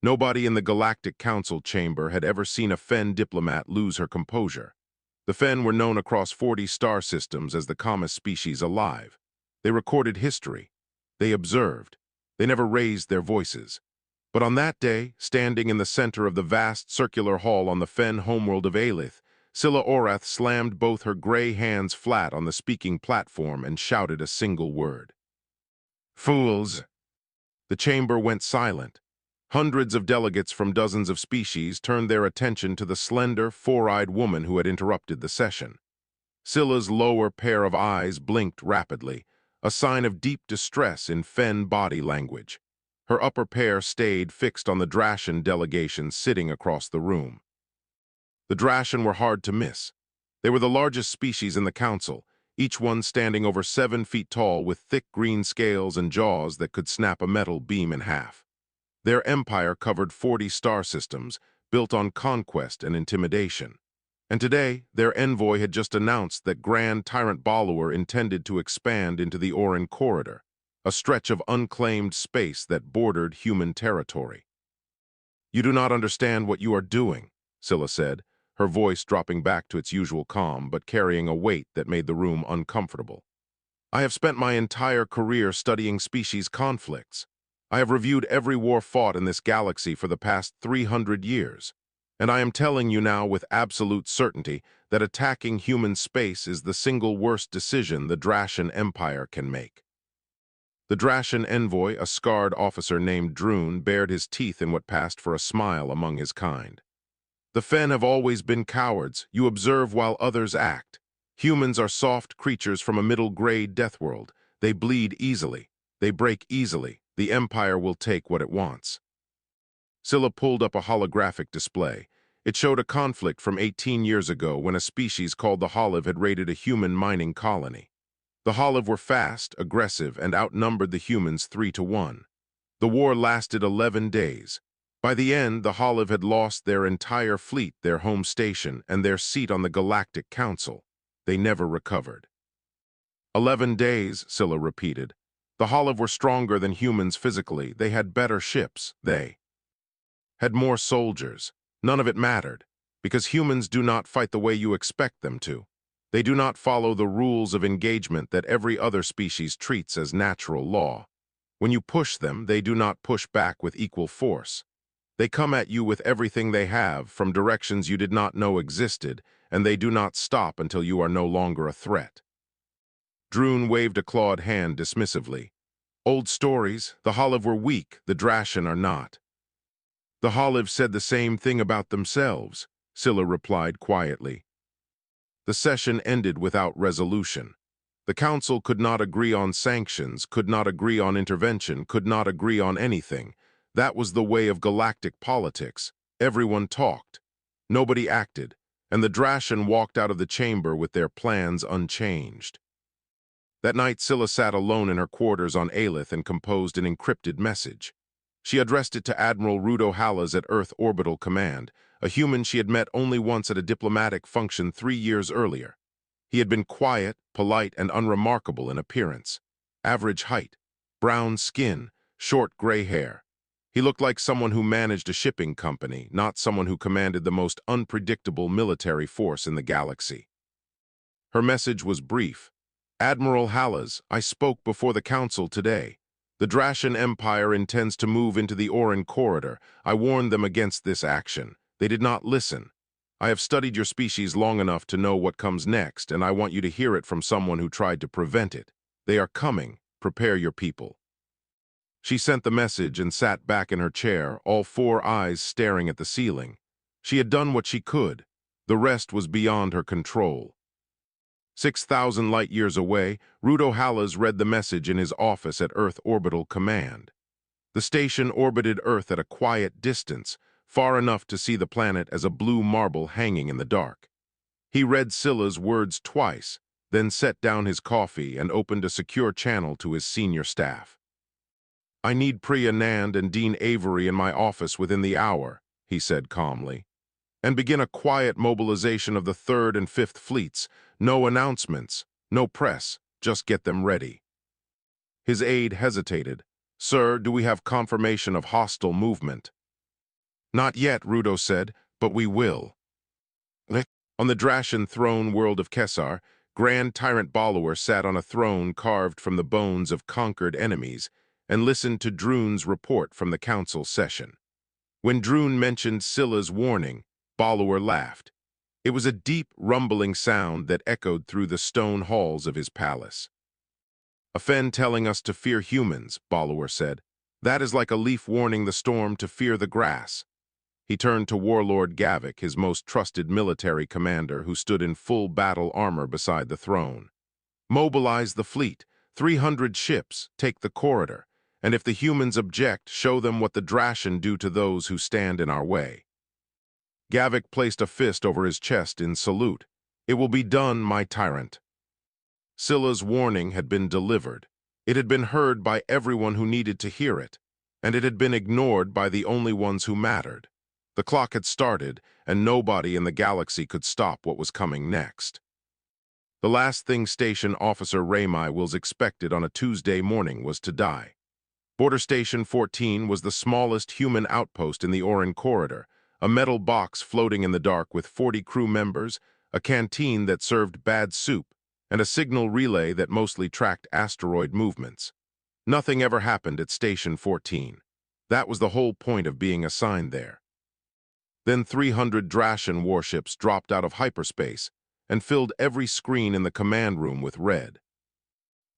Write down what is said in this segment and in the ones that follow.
Nobody in the Galactic Council chamber had ever seen a Fen diplomat lose her composure. The Fen were known across 40 star systems as the calmest species alive. They recorded history. They observed. They never raised their voices. But on that day, standing in the center of the vast circular hall on the Fen homeworld of Aelith, Scylla Orath slammed both her gray hands flat on the speaking platform and shouted a single word. "Fools!" The chamber went silent. Hundreds of delegates from dozens of species turned their attention to the slender, four-eyed woman who had interrupted the session. Scylla's lower pair of eyes blinked rapidly, a sign of deep distress in Fen body language. Her upper pair stayed fixed on the Drashan delegation sitting across the room. The Drashan were hard to miss. They were the largest species in the council, each one standing over 7 feet tall with thick green scales and jaws that could snap a metal beam in half. Their empire covered 40 star systems, built on conquest and intimidation. And today, their envoy had just announced that Grand Tyrant Balor intended to expand into the Orin Corridor, a stretch of unclaimed space that bordered human territory. "You do not understand what you are doing," Scylla said, her voice dropping back to its usual calm but carrying a weight that made the room uncomfortable. "I have spent my entire career studying species conflicts. I have reviewed every war fought in this galaxy for the past 300 years, and I am telling you now with absolute certainty that attacking human space is the single worst decision the Drashan Empire can make." The Drashan envoy, a scarred officer named Droon, bared his teeth in what passed for a smile among his kind. "The Fen have always been cowards. You observe while others act. Humans are soft creatures from a middle-grade death world. They bleed easily. They break easily. The Empire will take what it wants." Scylla pulled up a holographic display. It showed a conflict from 18 years ago when a species called the Holiv had raided a human mining colony. The Holiv were fast, aggressive, and outnumbered the humans 3-1. The war lasted 11 days. By the end, the Holiv had lost their entire fleet, their home station, and their seat on the Galactic Council. They never recovered. 11 days, Scylla repeated. The Holiv were stronger than humans physically. They had better ships. They had more soldiers. None of it mattered, because humans do not fight the way you expect them to. They do not follow the rules of engagement that every other species treats as natural law. When you push them, they do not push back with equal force. They come at you with everything they have from directions you did not know existed, and they do not stop until you are no longer a threat. Droon waved a clawed hand dismissively. "Old stories. The Holiv were weak, the Drashan are not." "The Holiv said the same thing about themselves," Scylla replied quietly. The session ended without resolution. The council could not agree on sanctions, could not agree on intervention, could not agree on anything. That was the way of galactic politics. Everyone talked. Nobody acted, and the Drashan walked out of the chamber with their plans unchanged. That night, Scylla sat alone in her quarters on Aelith and composed an encrypted message. She addressed it to Admiral Rudo Hallas at Earth Orbital Command, a human she had met only once at a diplomatic function 3 years earlier. He had been quiet, polite, and unremarkable in appearance. Average height, brown skin, short gray hair. He looked like someone who managed a shipping company, not someone who commanded the most unpredictable military force in the galaxy. Her message was brief. "Admiral Hallas, I spoke before the council today. The Drashan Empire intends to move into the Orin Corridor. I warned them against this action. They did not listen. I have studied your species long enough to know what comes next, and I want you to hear it from someone who tried to prevent it. They are coming. Prepare your people." She sent the message and sat back in her chair, all 4 eyes staring at the ceiling. She had done what she could. The rest was beyond her control. 6,000 light-years away, Rudo Hallas read the message in his office at Earth Orbital Command. The station orbited Earth at a quiet distance, far enough to see the planet as a blue marble hanging in the dark. He read Scylla's words twice, then set down his coffee and opened a secure channel to his senior staff. "I need Priya Nand and Dean Avery in my office within the hour," he said calmly. "And begin a quiet mobilization of the 3rd and 5th fleets. No announcements, no press, just get them ready." His aide hesitated. "Sir, do we have confirmation of hostile movement?" Not yet, Rudo said, but we will. On the Drashan throne world of Kessar, Grand Tyrant Bollower sat on a throne carved from the bones of conquered enemies and listened to Droon's report from the council session. When Droon mentioned Scylla's warning, Bollower laughed. It was a deep, rumbling sound that echoed through the stone halls of his palace. A fen telling us to fear humans, Bollower said. That is like a leaf warning the storm to fear the grass. He turned to Warlord Gavik, his most trusted military commander, who stood in full battle armor beside the throne. Mobilize the fleet, 300 ships, take the corridor, and if the humans object, show them what the Drashan do to those who stand in our way. Gavik placed a fist over his chest in salute. It will be done, my tyrant. Scylla's warning had been delivered. It had been heard by everyone who needed to hear it, and it had been ignored by the only ones who mattered. The clock had started, and nobody in the galaxy could stop what was coming next. The last thing Station Officer Raymai was expected on a Tuesday morning was to die. Border Station 14 was the smallest human outpost in the Orin Corridor, a metal box floating in the dark with 40 crew members, a canteen that served bad soup, and a signal relay that mostly tracked asteroid movements. Nothing ever happened at Station 14. That was the whole point of being assigned there. Then 300 Drashan warships dropped out of hyperspace and filled every screen in the command room with red.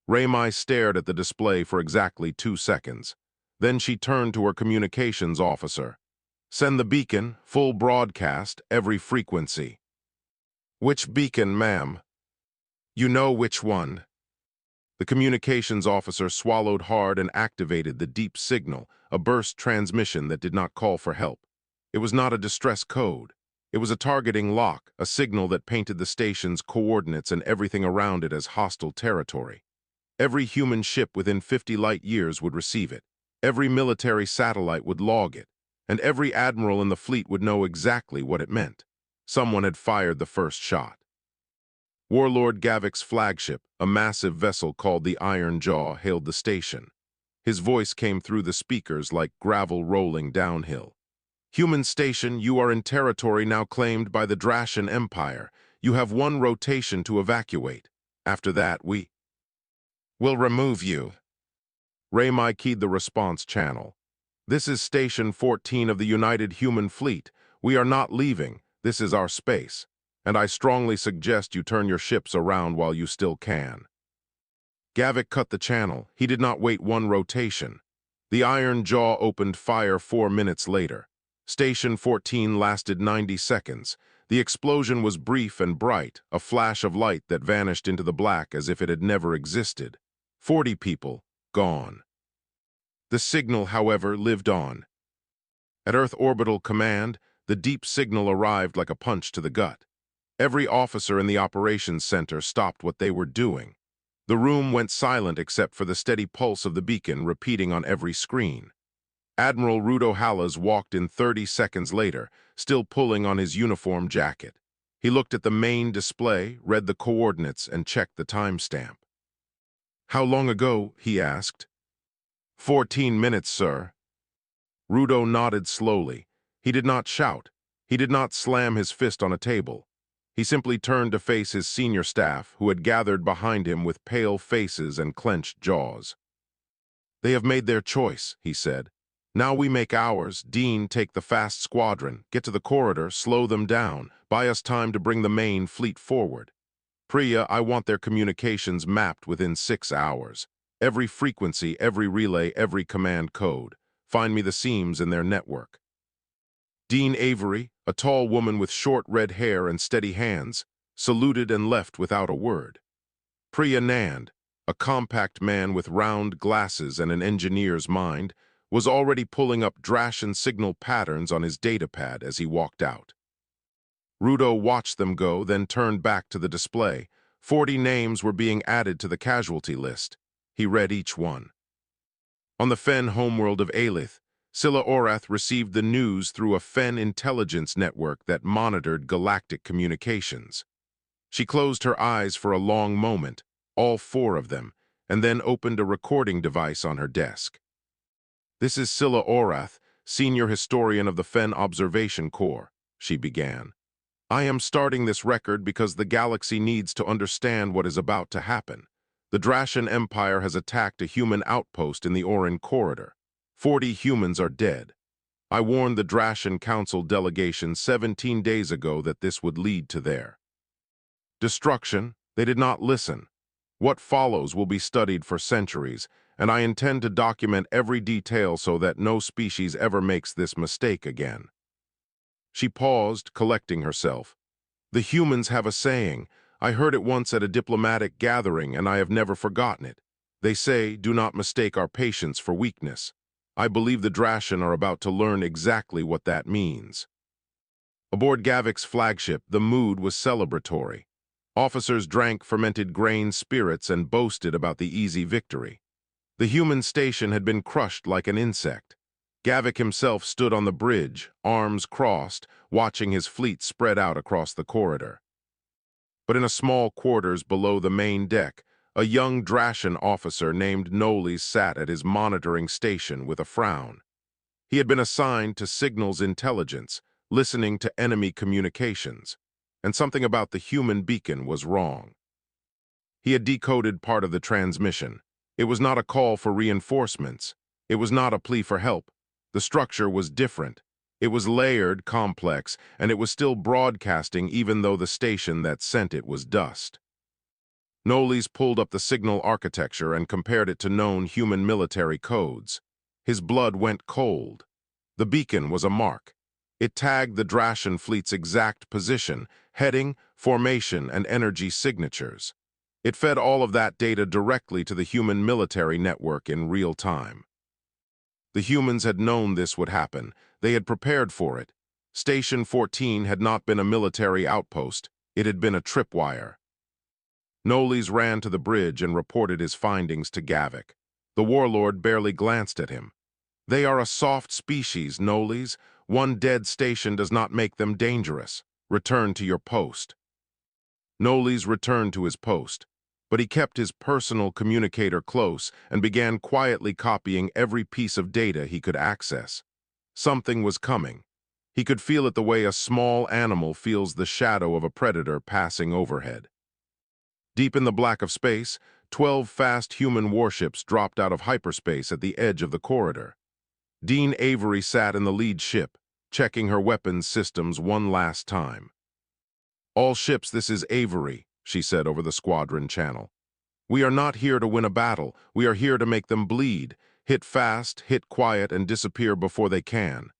Raymai stared at the display for exactly 2 seconds. Then she turned to her communications officer. Send the beacon, full broadcast, every frequency. Which beacon, ma'am? You know which one. The communications officer swallowed hard and activated the deep signal, a burst transmission that did not call for help. It was not a distress code. It was a targeting lock, a signal that painted the station's coordinates and everything around it as hostile territory. Every human ship within 50 light years would receive it. Every military satellite would log it, and every admiral in the fleet would know exactly what it meant. Someone had fired the first shot. Warlord Gavik's flagship, a massive vessel called the Iron Jaw, hailed the station. His voice came through the speakers like gravel rolling downhill. Human station, you are in territory now claimed by the Drashan Empire. You have 1 rotation to evacuate. After that, we will remove you. Raymai keyed the response channel. This is Station 14 of the United Human Fleet. We are not leaving. This is our space. And I strongly suggest you turn your ships around while you still can. Gavik cut the channel. He did not wait 1 rotation. The Iron Jaw opened fire 4 minutes later. Station 14 lasted 90 seconds. The explosion was brief and bright, a flash of light that vanished into the black as if it had never existed. 40 people, gone. The signal, however, lived on. At Earth Orbital Command, the deep signal arrived like a punch to the gut. Every officer in the operations center stopped what they were doing. The room went silent except for the steady pulse of the beacon repeating on every screen. Admiral Rudo Hallas walked in 30 seconds later, still pulling on his uniform jacket. He looked at the main display, read the coordinates, and checked the timestamp. How long ago? He asked. 14 minutes, sir. Rudo nodded slowly. He did not shout. He did not slam his fist on a table. He simply turned to face his senior staff, who had gathered behind him with pale faces and clenched jaws. They have made their choice, he said. Now we make ours. Dean, take the fast squadron, get to the corridor, slow them down, buy us time to bring the main fleet forward. Priya, I want their communications mapped within 6 hours. Every frequency, every relay, every command code. Find me the seams in their network. Dean Avery, a tall woman with short red hair and steady hands, saluted and left without a word. Priya Nand, a compact man with round glasses and an engineer's mind, was already pulling up Drashan signal patterns on his datapad as he walked out. Rudo watched them go, then turned back to the display. 40 names were being added to the casualty list. He read each one. On the Fen homeworld of Aelith, Scylla Orath received the news through a Fen intelligence network that monitored galactic communications. She closed her eyes for a long moment, all 4 of them, and then opened a recording device on her desk. This is Scylla Orath, senior historian of the Fen Observation Corps, she began. I am starting this record because the galaxy needs to understand what is about to happen. The Drashan Empire has attacked a human outpost in the Orin Corridor. 40 humans are dead. I warned the Drashan Council delegation 17 days ago that this would lead to their destruction. They did not listen. What follows will be studied for centuries, and I intend to document every detail so that no species ever makes this mistake again. She paused, collecting herself. The humans have a saying. I heard it once at a diplomatic gathering, and I have never forgotten it. They say, do not mistake our patience for weakness. I believe the Drashan are about to learn exactly what that means. Aboard Gavik's flagship, the mood was celebratory. Officers drank fermented grain spirits and boasted about the easy victory. The human station had been crushed like an insect. Gavik himself stood on the bridge, arms crossed, watching his fleet spread out across the corridor. But in a small quarters below the main deck, a young Drashan officer named Noles sat at his monitoring station with a frown. He had been assigned to signals intelligence, listening to enemy communications, and something about the human beacon was wrong. He had decoded part of the transmission. It was not a call for reinforcements. It was not a plea for help. The structure was different. It was layered, complex, and it was still broadcasting even though the station that sent it was dust. Noles pulled up the signal architecture and compared it to known human military codes. His blood went cold. The beacon was a mark. It tagged the Drashan fleet's exact position, heading, formation, and energy signatures. It fed all of that data directly to the human military network in real time. The humans had known this would happen. They had prepared for it. Station 14 had not been a military outpost. It had been a tripwire. Noles ran to the bridge and reported his findings to Gavik. The warlord barely glanced at him. They are a soft species, Noles. One dead station does not make them dangerous. Return to your post. Noles returned to his post, but he kept his personal communicator close and began quietly copying every piece of data he could access. Something was coming. He could feel it the way a small animal feels the shadow of a predator passing overhead. Deep in the black of space, 12 fast human warships dropped out of hyperspace at the edge of the corridor. Dean Avery sat in the lead ship, checking her weapons systems one last time. All ships, this is Avery, she said over the squadron channel. We are not here to win a battle. We are here to make them bleed, hit fast, hit quiet, and disappear before they can.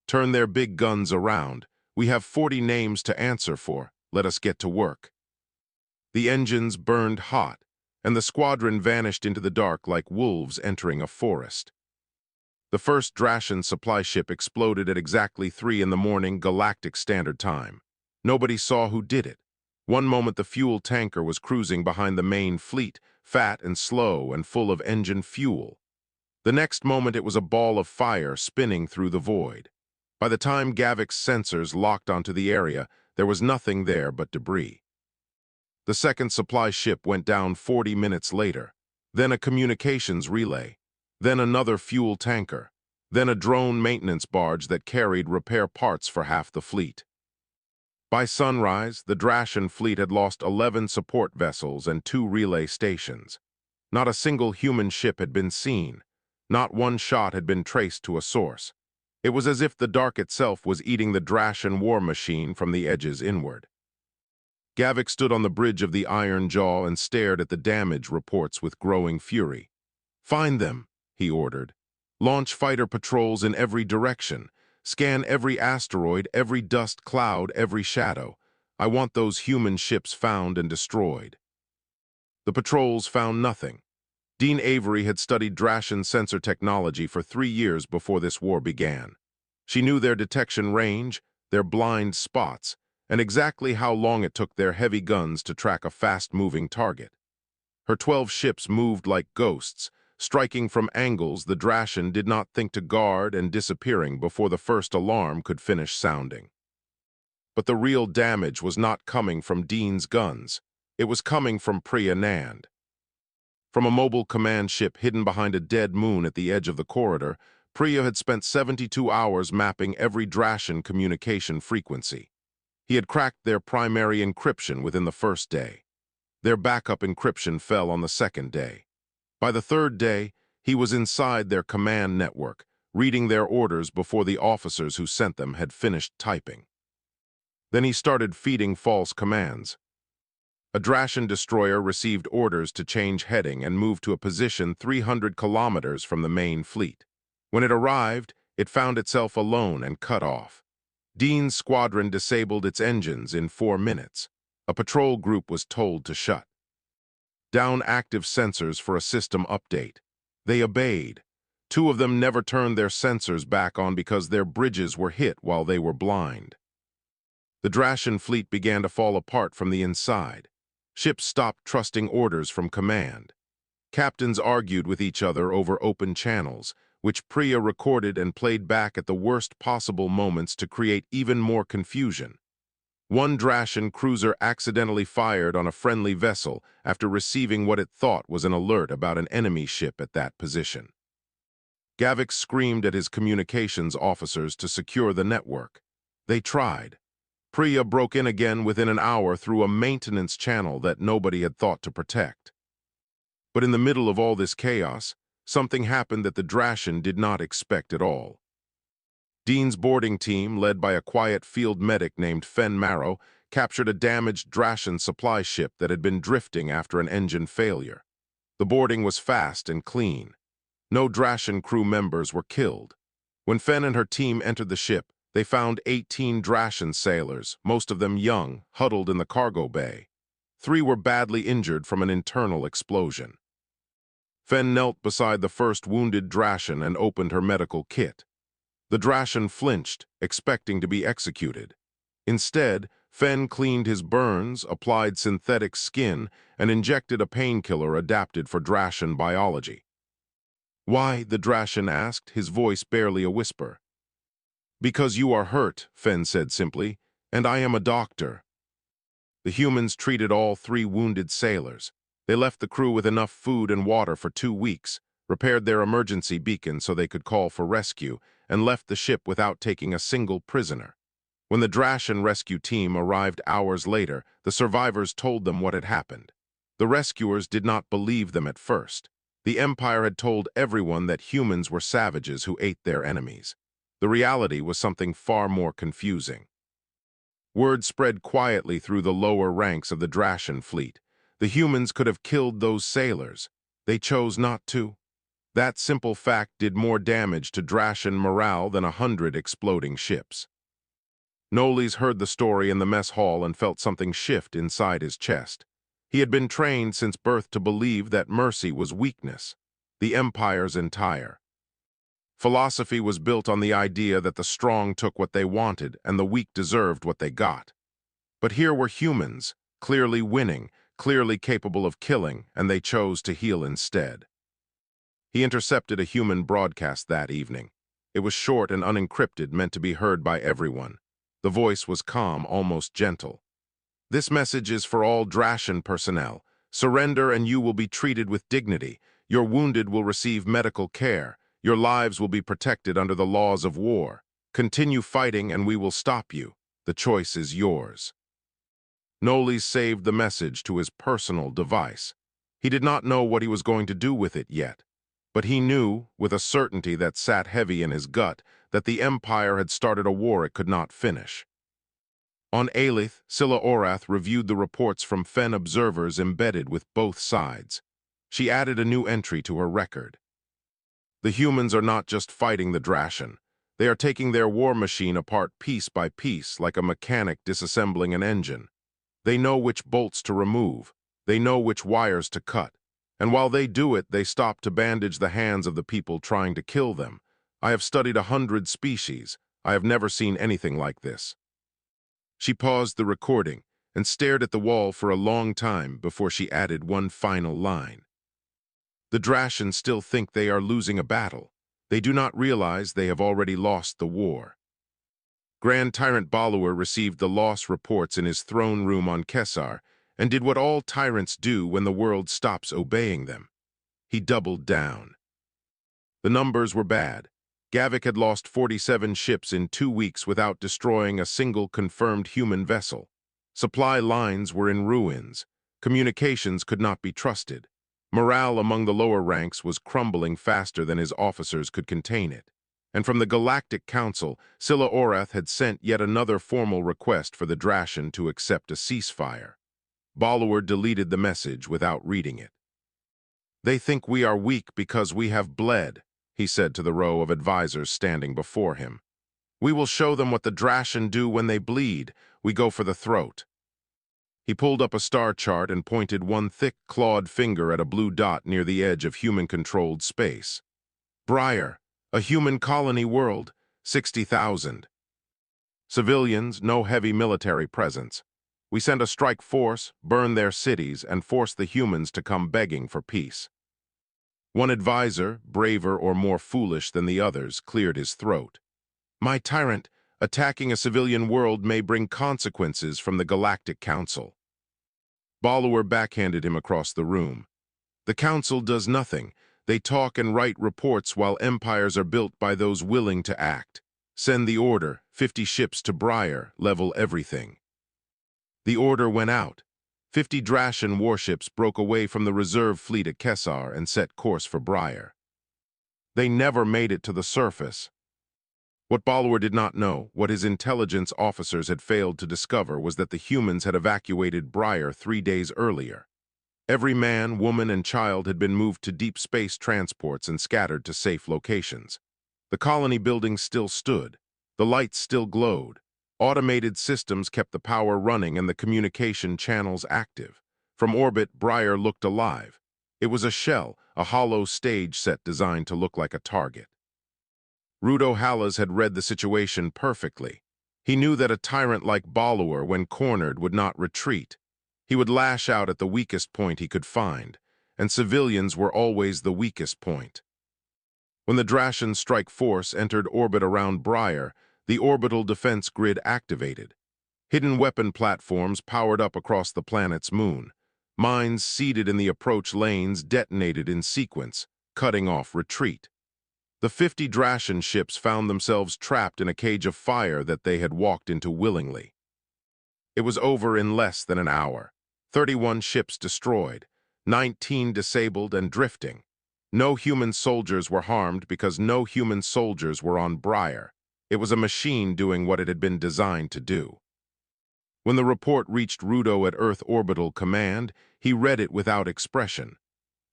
Turn their big guns around. We have 40 names to answer for. Let us get to work. The engines burned hot, and the squadron vanished into the dark like wolves entering a forest. The first Drashan supply ship exploded at exactly 3 in the morning Galactic Standard Time. Nobody saw who did it. One moment the fuel tanker was cruising behind the main fleet, fat and slow and full of engine fuel. The next moment it was a ball of fire spinning through the void. By the time Gavik's sensors locked onto the area, there was nothing there but debris. The second supply ship went down 40 minutes later, then a communications relay, then another fuel tanker, then a drone maintenance barge that carried repair parts for half the fleet. By sunrise, the Drashan fleet had lost 11 support vessels and 2 relay stations. Not a single human ship had been seen. Not one shot had been traced to a source. It was as if the dark itself was eating the Drashan war machine from the edges inward. Gavik stood on the bridge of the Iron Jaw and stared at the damage reports with growing fury. Find them, he ordered. Launch fighter patrols in every direction. Scan every asteroid, every dust cloud, every shadow. I want those human ships found and destroyed. The patrols found nothing. Dean Avery had studied Drashan sensor technology for 3 years before this war began. She knew their detection range, their blind spots, and exactly how long it took their heavy guns to track a fast-moving target. Her 12 ships moved like ghosts, striking from angles the Drashan did not think to guard and disappearing before the first alarm could finish sounding. But the real damage was not coming from Dean's guns. It was coming from Priya Nand. From a mobile command ship hidden behind a dead moon at the edge of the corridor, Priya had spent 72 hours mapping every Drashan communication frequency. He had cracked their primary encryption within the first day. Their backup encryption fell on the second day. By the third day, he was inside their command network, reading their orders before the officers who sent them had finished typing. Then he started feeding false commands. A Drashan destroyer received orders to change heading and move to a position 300 kilometers from the main fleet. When it arrived, it found itself alone and cut off. Dean's squadron disabled its engines in 4 minutes. A patrol group was told to shut down active sensors for a system update. They obeyed. 2 of them never turned their sensors back on because their bridges were hit while they were blind. The Drashan fleet began to fall apart from the inside. Ships stopped trusting orders from command. Captains argued with each other over open channels, which Priya recorded and played back at the worst possible moments to create even more confusion. One Drashan cruiser accidentally fired on a friendly vessel after receiving what it thought was an alert about an enemy ship at that position. Gavik screamed at his communications officers to secure the network. They tried. Priya broke in again within an hour through a maintenance channel that nobody had thought to protect. But in the middle of all this chaos, something happened that the Drashan did not expect at all. Dean's boarding team, led by a quiet field medic named Fen Marrow, captured a damaged Drashan supply ship that had been drifting after an engine failure. The boarding was fast and clean. No Drashan crew members were killed. When Fen and her team entered the ship, they found 18 Drashan sailors, most of them young, huddled in the cargo bay. 3 were badly injured from an internal explosion. Fen knelt beside the first wounded Drashan and opened her medical kit. The Drashan flinched, expecting to be executed. Instead, Fen cleaned his burns, applied synthetic skin, and injected a painkiller adapted for Drashan biology. "Why?" the Drashan asked, his voice barely a whisper. "Because you are hurt," Fen said simply, "and I am a doctor." The humans treated all 3 wounded sailors. They left the crew with enough food and water for 2 weeks, repaired their emergency beacon so they could call for rescue, and left the ship without taking a single prisoner. When the Drashan rescue team arrived hours later, the survivors told them what had happened. The rescuers did not believe them at first. The Empire had told everyone that humans were savages who ate their enemies. The reality was something far more confusing. Word spread quietly through the lower ranks of the Drashan fleet. The humans could have killed those sailors. They chose not to. That simple fact did more damage to Drashan morale than 100 exploding ships. Knowles heard the story in the mess hall and felt something shift inside his chest. He had been trained since birth to believe that mercy was weakness. The Empire's entire philosophy was built on the idea that the strong took what they wanted and the weak deserved what they got. But here were humans, clearly winning, clearly capable of killing, and they chose to heal instead. He intercepted a human broadcast that evening. It was short and unencrypted, meant to be heard by everyone. The voice was calm, almost gentle. "This message is for all Drashan personnel. Surrender and you will be treated with dignity. Your wounded will receive medical care. Your lives will be protected under the laws of war. Continue fighting and we will stop you. The choice is yours." Knowles saved the message to his personal device. He did not know what he was going to do with it yet, but he knew, with a certainty that sat heavy in his gut, that the Empire had started a war it could not finish. On Aelith, Scylla Orath reviewed the reports from Fen observers embedded with both sides. She added a new entry to her record. "The humans are not just fighting the Drashan. They are taking their war machine apart piece by piece like a mechanic disassembling an engine. They know which bolts to remove. They know which wires to cut. And while they do it, they stop to bandage the hands of the people trying to kill them. I have studied 100 species. I have never seen anything like this." She paused the recording and stared at the wall for a long time before she added one final line. "The Drashan still think they are losing a battle. They do not realize they have already lost the war." Grand Tyrant Balor received the loss reports in his throne room on Kessar and did what all tyrants do when the world stops obeying them. He doubled down. The numbers were bad. Gavik had lost 47 ships in 2 weeks without destroying a single confirmed human vessel. Supply lines were in ruins. Communications could not be trusted. Morale among the lower ranks was crumbling faster than his officers could contain it. And from the Galactic Council, Scylla Orath had sent yet another formal request for the Drashin to accept a ceasefire. Bollower deleted the message without reading it. "They think we are weak because we have bled," he said to the row of advisors standing before him. "We will show them what the Drashin do when they bleed. We go for the throat." He pulled up a star chart and pointed one thick, clawed finger at a blue dot near the edge of human-controlled space. "Briar, a human colony world, 60,000. Civilians, no heavy military presence. We send a strike force, burn their cities, and force the humans to come begging for peace." One advisor, braver or more foolish than the others, cleared his throat. "My tyrant, attacking a civilian world may bring consequences from the Galactic Council." Bollower backhanded him across the room. "The Council does nothing. They talk and write reports while empires are built by those willing to act. Send the order, 50 ships to Briar, level everything." The order went out. 50 Drashin warships broke away from the reserve fleet at Kessar and set course for Briar. They never made it to the surface. What Bollower did not know, what his intelligence officers had failed to discover, was that the humans had evacuated Briar 3 days earlier. Every man, woman, and child had been moved to deep space transports and scattered to safe locations. The colony buildings still stood. The lights still glowed. Automated systems kept the power running and the communication channels active. From orbit, Briar looked alive. It was a shell, a hollow stage set designed to look like a target. Rudo Hallas had read the situation perfectly. He knew that a tyrant like Bollower, when cornered, would not retreat. He would lash out at the weakest point he could find, and civilians were always the weakest point. When the Drashin strike force entered orbit around Briar, the orbital defense grid activated. Hidden weapon platforms powered up across the planet's moon. Mines seated in the approach lanes detonated in sequence, cutting off retreat. The 50 Drashin ships found themselves trapped in a cage of fire that they had walked into willingly. It was over in less than an hour. 31 ships destroyed, 19 disabled and drifting. No human soldiers were harmed because no human soldiers were on Briar. It was a machine doing what it had been designed to do. When the report reached Rudo at Earth Orbital Command, he read it without expression.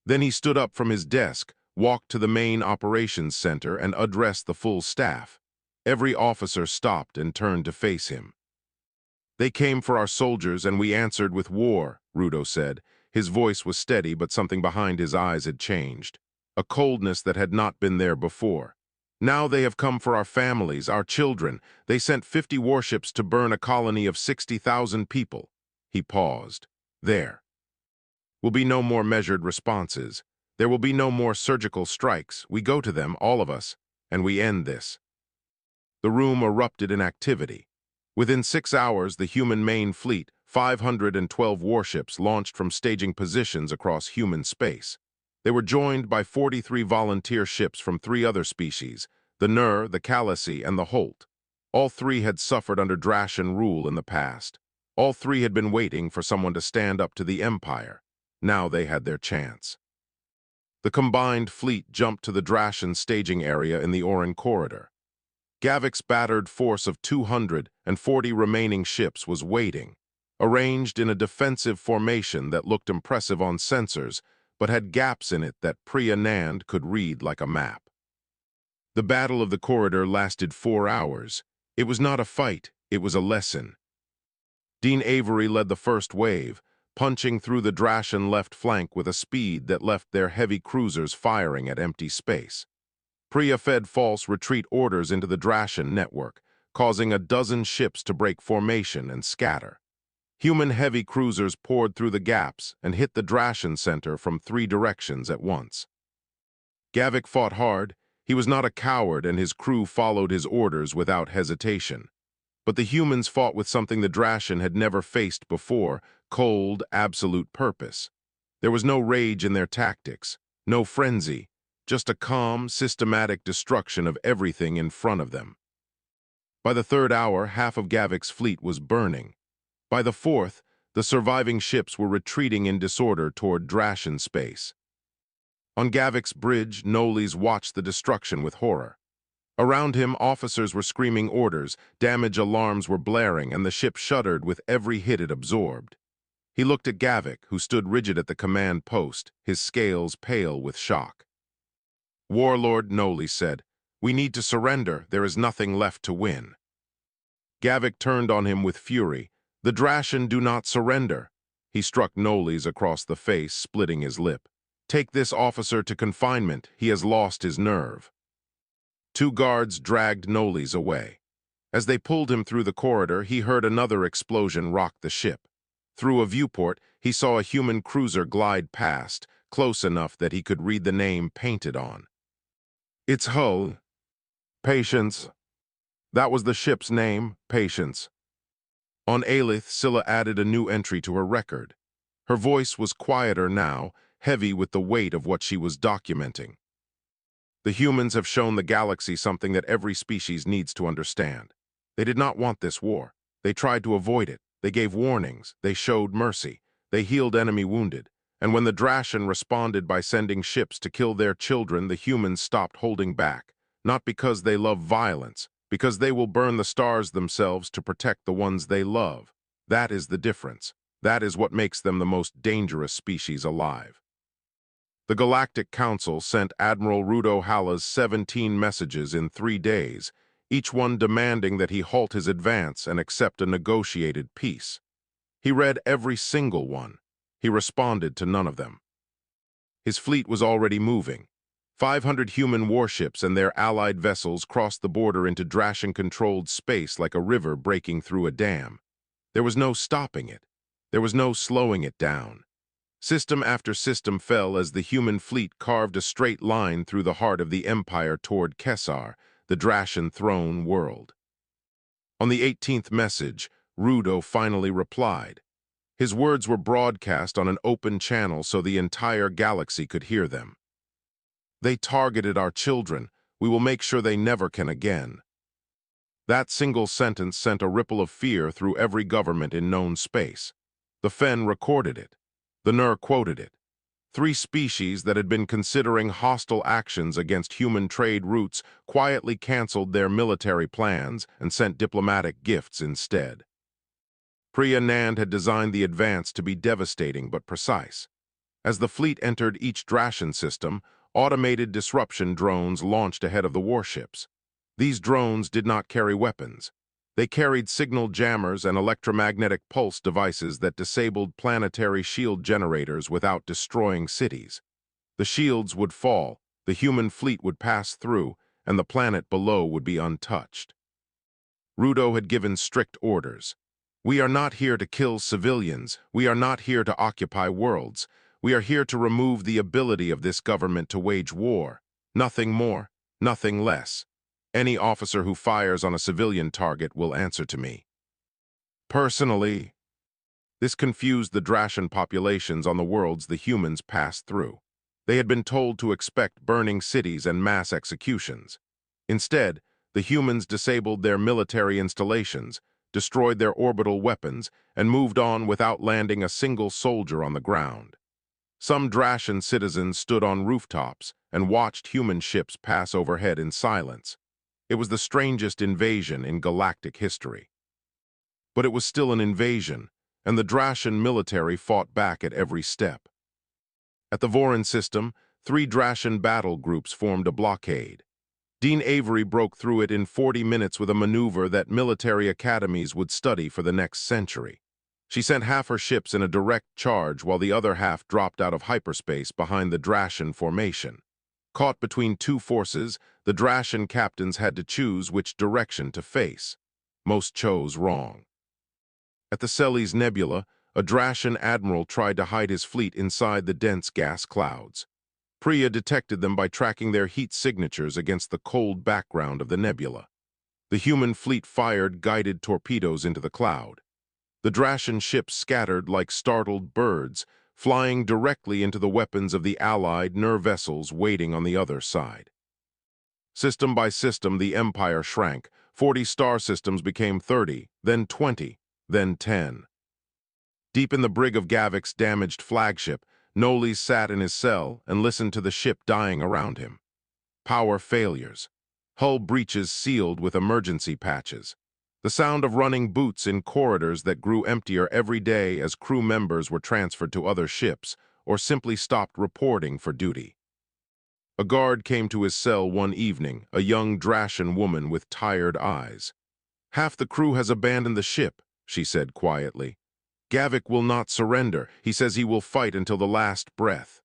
Then he stood up from his desk, walked to the main operations center, and addressed the full staff. Every officer stopped and turned to face him. "They came for our soldiers and we answered with war," Rudo said. His voice was steady, but something behind his eyes had changed. A coldness that had not been there before. "Now they have come for our families, our children. They sent 50 warships to burn a colony of 60,000 people." He paused. "There will be no more measured responses. There will be no more surgical strikes. We go to them, all of us, and we end this." The room erupted in activity. Within 6 hours, the human main fleet, 512 warships, launched from staging positions across human space. They were joined by 43 volunteer ships from 3 other species, the Nur, the Kalisi, and the Holt. All 3 had suffered under Drashin rule in the past. All 3 had been waiting for someone to stand up to the Empire. Now they had their chance. The combined fleet jumped to the Drashin staging area in the Oran Corridor. Gavik's battered force of 240 remaining ships was waiting, arranged in a defensive formation that looked impressive on sensors, but had gaps in it that Priya Nand could read like a map. The Battle of the Corridor lasted 4 hours. It was not a fight, it was a lesson. Dean Avery led the first wave, punching through the Drashin left flank with a speed that left their heavy cruisers firing at empty space. Priya fed false retreat orders into the Drashin network, causing a dozen ships to break formation and scatter. Human heavy cruisers poured through the gaps and hit the Drashin center from 3 directions at once. Gavik fought hard. He was not a coward, and his crew followed his orders without hesitation. But the humans fought with something the Drashin had never faced before: cold, absolute purpose. There was no rage in their tactics, no frenzy, just a calm, systematic destruction of everything in front of them. By the third hour, half of Gavik's fleet was burning. By the fourth, the surviving ships were retreating in disorder toward Drashan space. On Gavik's bridge, Noles watched the destruction with horror. Around him, officers were screaming orders, damage alarms were blaring, and the ship shuddered with every hit it absorbed. He looked at Gavik, who stood rigid at the command post, his scales pale with shock. "Warlord," Noles said, "we need to surrender. There is nothing left to win." Gavik turned on him with fury. "The Drashan do not surrender." He struck Noles across the face, splitting his lip. "Take this officer to confinement. He has lost his nerve." Two guards dragged Noles away. As they pulled him through the corridor, he heard another explosion rock the ship. Through a viewport, he saw a human cruiser glide past, close enough that he could read the name painted on. Its hull, Patience. That was the ship's name, Patience. On Aelith, Scylla added a new entry to her record. Her voice was quieter now, heavy with the weight of what she was documenting. "The humans have shown the galaxy something that every species needs to understand. They did not want this war. They tried to avoid it. They gave warnings. They showed mercy. They healed enemy wounded. And when the Drashan responded by sending ships to kill their children, the humans stopped holding back. Not because they love violence, because they will burn the stars themselves to protect the ones they love. That is the difference. That is what makes them the most dangerous species alive." The Galactic Council sent Admiral Rudo Hala's 17 messages in 3 days, each one demanding that he halt his advance and accept a negotiated peace. He read every single one. He responded to none of them. His fleet was already moving. 500 human warships and their allied vessels crossed the border into Drashan-controlled space like a river breaking through a dam. There was no stopping it. There was no slowing it down. System after system fell as the human fleet carved a straight line through the heart of the Empire toward Kesar, the Drashan throne world. On the 18th message, Rudo finally replied. His words were broadcast on an open channel so the entire galaxy could hear them. "They targeted our children. We will make sure they never can again." That single sentence sent a ripple of fear through every government in known space. The Fen recorded it. The Nur quoted it. 3 species that had been considering hostile actions against human trade routes quietly canceled their military plans and sent diplomatic gifts instead. Priya Nand had designed the advance to be devastating but precise. As the fleet entered each Drashan system, automated disruption drones launched ahead of the warships. These drones did not carry weapons. They carried signal jammers and electromagnetic pulse devices that disabled planetary shield generators without destroying cities. The shields would fall, the human fleet would pass through, and the planet below would be untouched. Rudo had given strict orders. "We are not here to kill civilians. We are not here to occupy worlds. We are here to remove the ability of this government to wage war. Nothing more, nothing less. Any officer who fires on a civilian target will answer to me." Personally, this confused the Drashan populations on the worlds the humans passed through. They had been told to expect burning cities and mass executions. Instead, the humans disabled their military installations, destroyed their orbital weapons, and moved on without landing a single soldier on the ground. Some Drashan citizens stood on rooftops and watched human ships pass overhead in silence. It was the strangest invasion in galactic history. But it was still an invasion, and the Drashan military fought back at every step. At the Vorin system, 3 Drashan battle groups formed a blockade. Dean Avery broke through it in 40 minutes with a maneuver that military academies would study for the next century. She sent half her ships in a direct charge while the other half dropped out of hyperspace behind the Drashan formation. Caught between 2 forces, the Drashan captains had to choose which direction to face. Most chose wrong. At the Celes Nebula, a Drashan admiral tried to hide his fleet inside the dense gas clouds. Priya detected them by tracking their heat signatures against the cold background of the nebula. The human fleet fired guided torpedoes into the cloud. The Drashan ships scattered like startled birds, flying directly into the weapons of the Allied nerve vessels waiting on the other side. System by system, the Empire shrank. 40 star systems became 30, then 20, then 10. Deep in the brig of Gavik's damaged flagship, Noli sat in his cell and listened to the ship dying around him. Power failures. Hull breaches sealed with emergency patches. The sound of running boots in corridors that grew emptier every day as crew members were transferred to other ships or simply stopped reporting for duty. A guard came to his cell one evening, a young Drashan woman with tired eyes. "Half the crew has abandoned the ship," she said quietly. "Gavik will not surrender. He says he will fight until the last breath."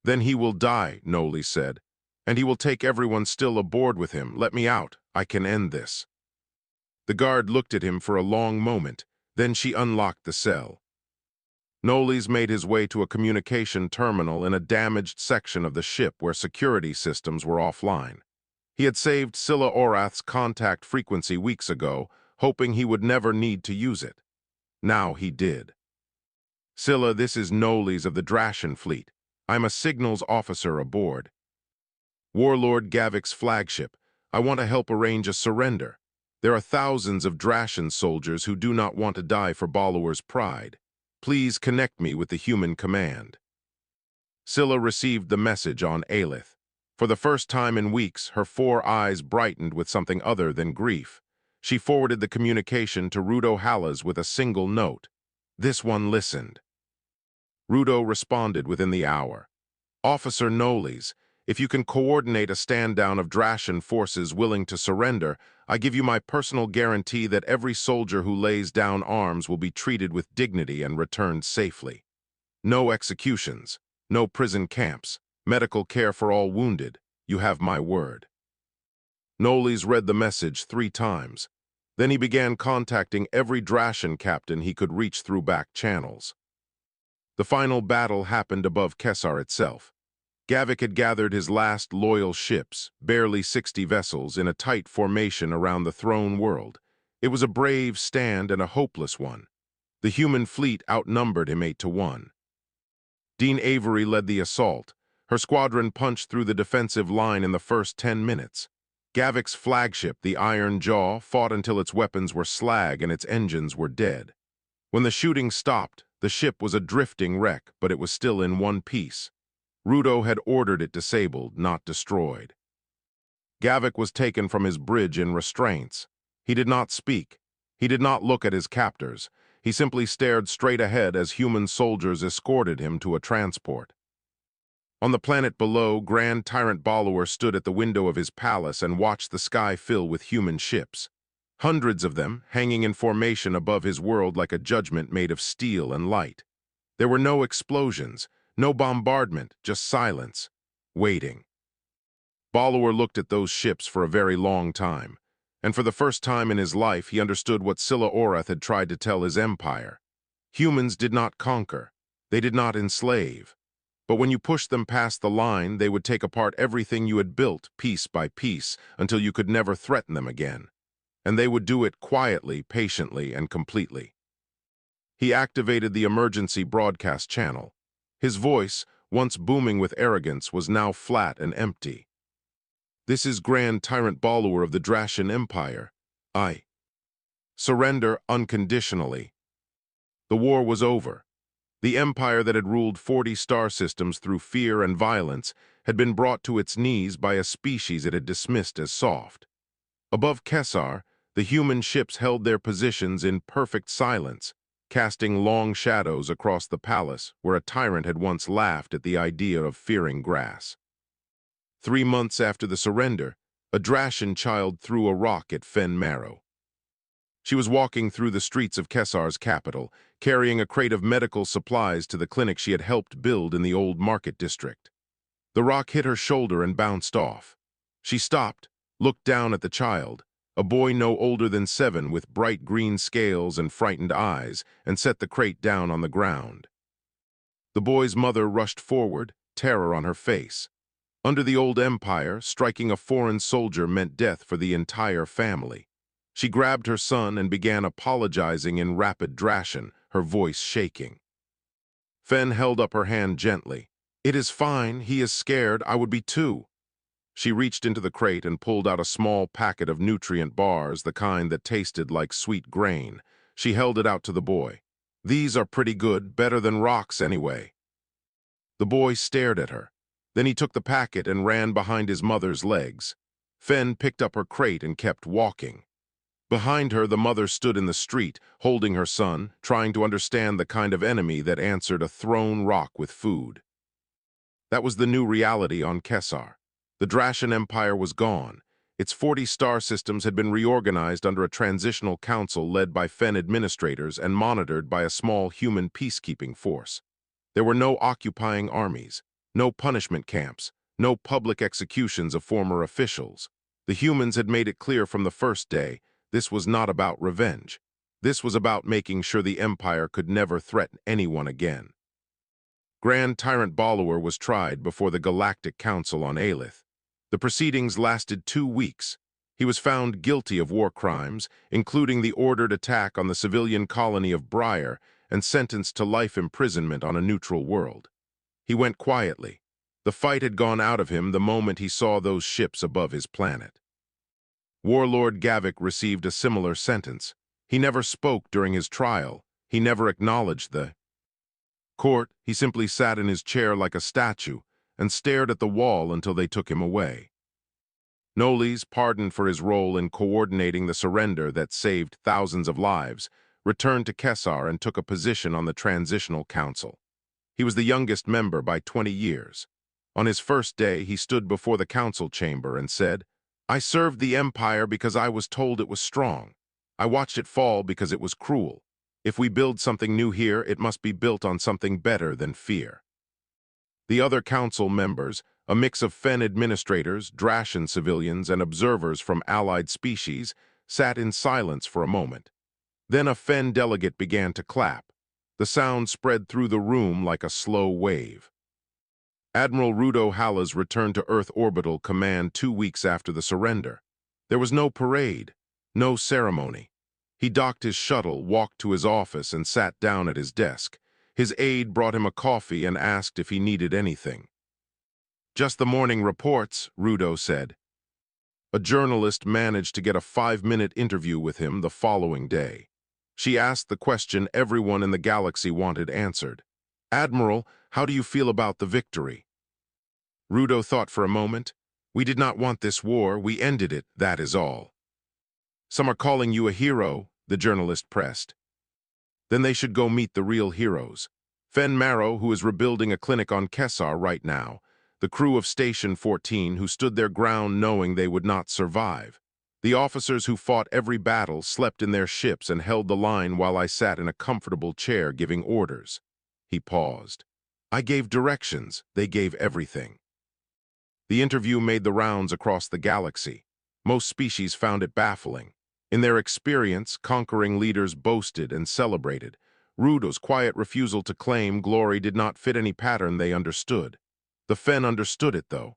"Then he will die," Noli said. "And he will take everyone still aboard with him. Let me out. I can end this." The guard looked at him for a long moment. Then she unlocked the cell. Noli's made his way to a communication terminal in a damaged section of the ship where security systems were offline. He had saved Scylla Orath's contact frequency weeks ago, hoping he would never need to use it. Now he did. "Scylla, this is Noli's of the Drashan fleet. I'm a signals officer aboard. Warlord Gavik's flagship. I want to help arrange a surrender. There are thousands of Drashan soldiers who do not want to die for Balower's pride. Please connect me with the human command." Scylla received the message on Aelith. For the first time in weeks, her 4 eyes brightened with something other than grief. She forwarded the communication to Rudo Hallas with a single note. This one listened. Rudo responded within the hour. "Officer Noli's, if you can coordinate a stand-down of Drashan forces willing to surrender, I give you my personal guarantee that every soldier who lays down arms will be treated with dignity and returned safely. No executions, no prison camps, medical care for all wounded. You have my word." Noli's read the message 3 times. Then he began contacting every Drashan captain he could reach through back channels. The final battle happened above Kesar itself. Gavik had gathered his last loyal ships, barely 60 vessels, in a tight formation around the throne world. It was a brave stand and a hopeless one. The human fleet outnumbered him 8-1. Dean Avery led the assault. Her squadron punched through the defensive line in the first 10 minutes. Gavik's flagship, the Iron Jaw, fought until its weapons were slag and its engines were dead. When the shooting stopped, the ship was a drifting wreck, but it was still in one piece. Rudo had ordered it disabled, not destroyed. Gavik was taken from his bridge in restraints. He did not speak. He did not look at his captors. He simply stared straight ahead as human soldiers escorted him to a transport. On the planet below, Grand Tyrant Balower stood at the window of his palace and watched the sky fill with human ships. Hundreds of them, hanging in formation above his world like a judgment made of steel and light. There were no explosions, no bombardment, just silence, waiting. Balower looked at those ships for a very long time, and for the first time in his life he understood what Scylla Orath had tried to tell his empire. Humans did not conquer, they did not enslave. But when you pushed them past the line, they would take apart everything you had built, piece by piece, until you could never threaten them again. And they would do it quietly, patiently, and completely. He activated the emergency broadcast channel. His voice, once booming with arrogance, was now flat and empty. "This is Grand Tyrant Balower of the Drashan Empire. I surrender unconditionally." The war was over. The empire that had ruled 40 star systems through fear and violence had been brought to its knees by a species it had dismissed as soft. Above Kesar, the human ships held their positions in perfect silence, casting long shadows across the palace where a tyrant had once laughed at the idea of fearing grass. 3 months after the surrender, a Drashan child threw a rock at Fen Marrow. She was walking through the streets of Kesar's capital, carrying a crate of medical supplies to the clinic she had helped build in the old market district. The rock hit her shoulder and bounced off. She stopped, looked down at the child, a boy no older than 7 with bright green scales and frightened eyes, and set the crate down on the ground. The boy's mother rushed forward, terror on her face. Under the old empire, striking a foreign soldier meant death for the entire family. She grabbed her son and began apologizing in rapid Drashan, her voice shaking. Fen held up her hand gently. "It is fine. He is scared. I would be too." She reached into the crate and pulled out a small packet of nutrient bars, the kind that tasted like sweet grain. She held it out to the boy. "These are pretty good, better than rocks anyway." The boy stared at her. Then he took the packet and ran behind his mother's legs. Fen picked up her crate and kept walking. Behind her, the mother stood in the street, holding her son, trying to understand the kind of enemy that answered a thrown rock with food. That was the new reality on Kesar. The Drashan Empire was gone. Its 40 star systems had been reorganized under a transitional council led by Fen administrators and monitored by a small human peacekeeping force. There were no occupying armies, no punishment camps, no public executions of former officials. The humans had made it clear from the first day this was not about revenge. This was about making sure the Empire could never threaten anyone again. Grand Tyrant Balluer was tried before the Galactic Council on Aelith. The proceedings lasted 2 weeks. He was found guilty of war crimes, including the ordered attack on the civilian colony of Briar, and sentenced to life imprisonment on a neutral world. He went quietly. The fight had gone out of him the moment he saw those ships above his planet. Warlord Gavik received a similar sentence. He never spoke during his trial. He never acknowledged the court. He simply sat in his chair like a statue and stared at the wall until they took him away. Noles, pardoned for his role in coordinating the surrender that saved thousands of lives, returned to Kesar and took a position on the Transitional Council. He was the youngest member by 20 years. On his first day, he stood before the council chamber and said, "I served the Empire because I was told it was strong. I watched it fall because it was cruel. If we build something new here, it must be built on something better than fear." The other council members, a mix of Fen administrators, Drashan civilians, and observers from allied species, sat in silence for a moment. Then a Fen delegate began to clap. The sound spread through the room like a slow wave. Admiral Rudo Hallas returned to Earth Orbital Command 2 weeks after the surrender. There was no parade, no ceremony. He docked his shuttle, walked to his office, and sat down at his desk. His aide brought him a coffee and asked if he needed anything. "Just the morning reports," Rudo said. A journalist managed to get a 5-minute interview with him the following day. She asked the question everyone in the galaxy wanted answered. "Admiral, how do you feel about the victory?" Rudo thought for a moment. "We did not want this war. We ended it, that is all." "Some are calling you a hero," the journalist pressed. "Then they should go meet the real heroes. Fen Marrow, who is rebuilding a clinic on Kesar right now. The crew of Station 14 who stood their ground knowing they would not survive. The officers who fought every battle, slept in their ships, and held the line while I sat in a comfortable chair giving orders." He paused. "I gave directions. They gave everything." The interview made the rounds across the galaxy. Most species found it baffling. In their experience, conquering leaders boasted and celebrated. Rudo's quiet refusal to claim glory did not fit any pattern they understood. The Fen understood it, though.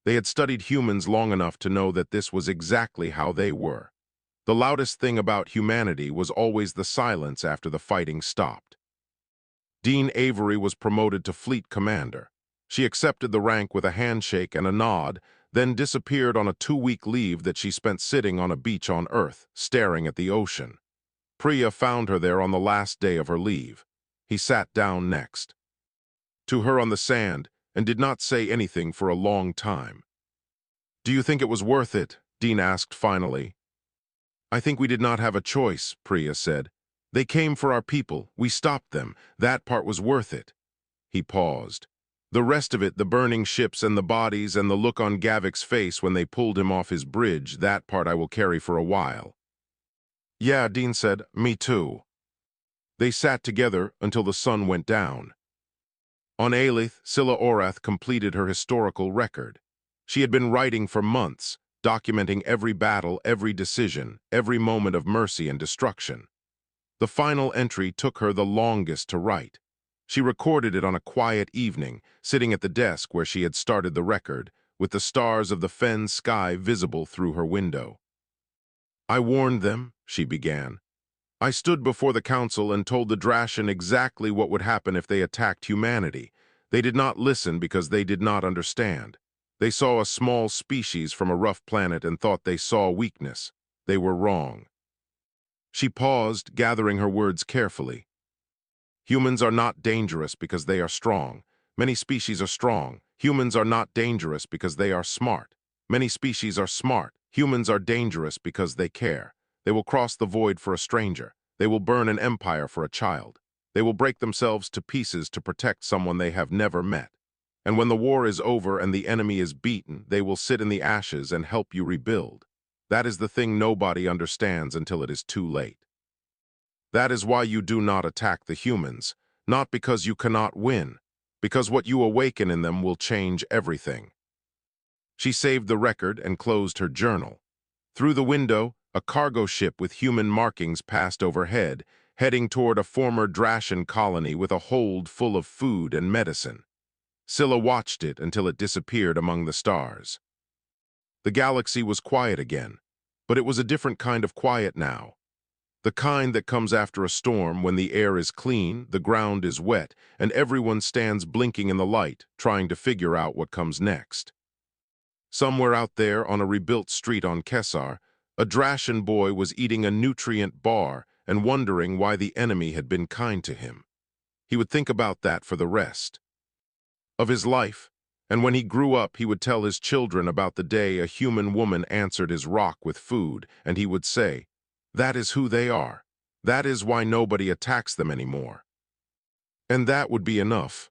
They had studied humans long enough to know that this was exactly how they were. The loudest thing about humanity was always the silence after the fighting stopped. Dean Avery was promoted to Fleet Commander. She accepted the rank with a handshake and a nod, then disappeared on a 2-week leave that she spent sitting on a beach on Earth, staring at the ocean. Priya found her there on the last day of her leave. He sat down next to her on the sand and did not say anything for a long time. "Do you think it was worth it?" Dean asked finally. "I think we did not have a choice," Priya said. "They came for our people. We stopped them. That part was worth it." He paused. "The rest of it, the burning ships and the bodies and the look on Gavik's face when they pulled him off his bridge, that part I will carry for a while." "Yeah," Dean said. "Me too." They sat together until the sun went down. On Aelith, Scylla Orath completed her historical record. She had been writing for months, documenting every battle, every decision, every moment of mercy and destruction. The final entry took her the longest to write. She recorded it on a quiet evening, sitting at the desk where she had started the record, with the stars of the Fen sky visible through her window. "I warned them," she began. I stood before the council and told the Drashin exactly what would happen if they attacked humanity. They did not listen because they did not understand. They saw a small species from a rough planet and thought they saw weakness. They were wrong. She paused, gathering her words carefully. Humans are not dangerous because they are strong. Many species are strong. Humans are not dangerous because they are smart. Many species are smart. Humans are dangerous because they care. They will cross the void for a stranger. They will burn an empire for a child. They will break themselves to pieces to protect someone they have never met. And when the war is over and the enemy is beaten, they will sit in the ashes and help you rebuild. That is the thing nobody understands until it is too late. That is why you do not attack the humans, not because you cannot win, because what you awaken in them will change everything. She saved the record and closed her journal. Through the window, a cargo ship with human markings passed overhead, heading toward a former Drashin colony with a hold full of food and medicine. Scylla watched it until it disappeared among the stars. The galaxy was quiet again, but it was a different kind of quiet now. The kind that comes after a storm when the air is clean, the ground is wet, and everyone stands blinking in the light, trying to figure out what comes next. Somewhere out there on a rebuilt street on Kessar, a Drashin boy was eating a nutrient bar and wondering why the enemy had been kind to him. He would think about that for the rest of his life, and when he grew up, he would tell his children about the day a human woman answered his rock with food, and he would say, "That is who they are. That is why nobody attacks them anymore." And that would be enough.